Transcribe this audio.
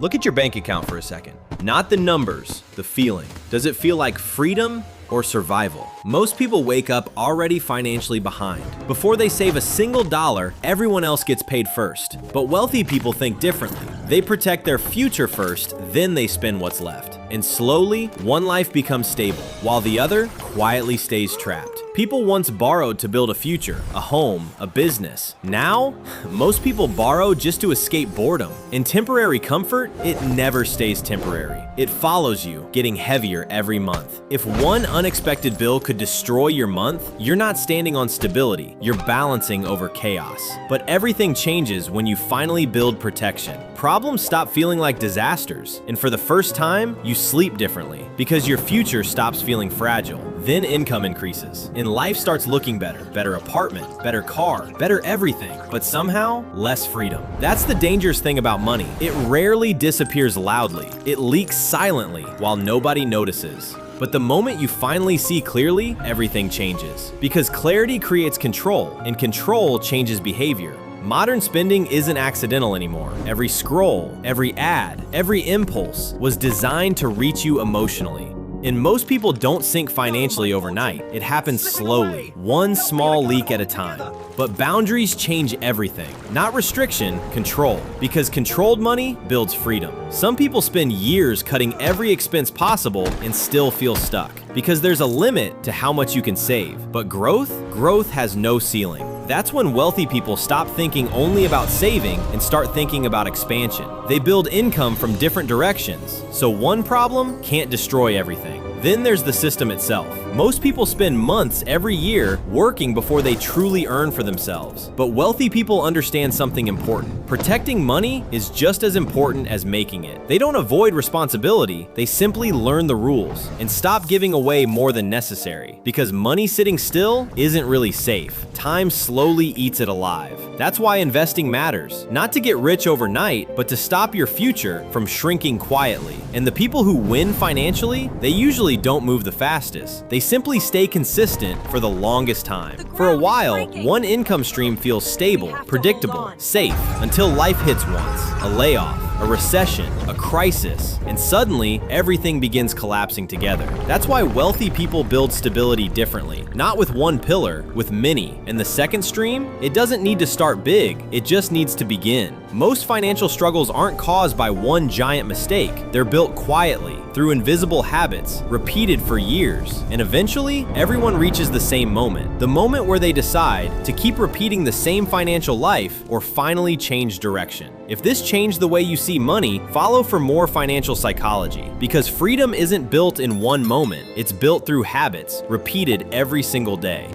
Look at your bank account for a second. Not the numbers, the feeling. Does it feel like freedom or survival? Most people wake up already financially behind. Before they save a single dollar, everyone else gets paid first. But wealthy people think differently. They protect their future first, then they spend what's left. And slowly, one life becomes stable, while the other quietly stays trapped. People once borrowed to build a future, a home, a business. Now, most people borrow just to escape boredom. In temporary comfort, it never stays temporary. It follows you, getting heavier every month. If one unexpected bill could destroy your month, you're not standing on stability, you're balancing over chaos. But everything changes when you finally build protection. Problems stop feeling like disasters, and for the first time, you sleep differently because your future stops feeling fragile. Then income increases, and life starts looking better. Better apartment, better car, better everything, but somehow, less freedom. That's the dangerous thing about money. It rarely disappears loudly. It leaks silently while nobody notices. But the moment you finally see clearly, everything changes. Because clarity creates control, and control changes behavior. Modern spending isn't accidental anymore. Every scroll, every ad, every impulse was designed to reach you emotionally. And most people don't sink financially overnight. It happens slowly, one small leak at a time. But boundaries change everything. Not restriction, control. Because controlled money builds freedom. Some people spend years cutting every expense possible and still feel stuck. Because there's a limit to how much you can save. But growth has no ceiling. That's when wealthy people stop thinking only about saving and start thinking about expansion. They build income from different directions, so one problem can't destroy everything. Then there's the system itself. Most people spend months every year working before they truly earn for themselves. But wealthy people understand something important. Protecting money is just as important as making it. They don't avoid responsibility, they simply learn the rules and stop giving away more than necessary. Because money sitting still isn't really safe. Time slowly eats it alive. That's why investing matters. Not to get rich overnight, but to stop your future from shrinking quietly. And the people who win financially, they usually don't move the fastest. They simply stay consistent for the longest time. For a while, one income stream feels stable, predictable, safe, until life hits once. A layoff, a recession, a crisis, and suddenly everything begins collapsing together. That's why wealthy people build stability differently. Not with one pillar, with many. And the second stream, it doesn't need to start big, it just needs to begin. Most financial struggles aren't caused by one giant mistake. They're built quietly, through invisible habits, repeated for years. And eventually, everyone reaches the same moment. The moment where they decide to keep repeating the same financial life or finally change direction. If this changed the way you see money, follow for more financial psychology. Because freedom isn't built in one moment, it's built through habits, repeated every single day.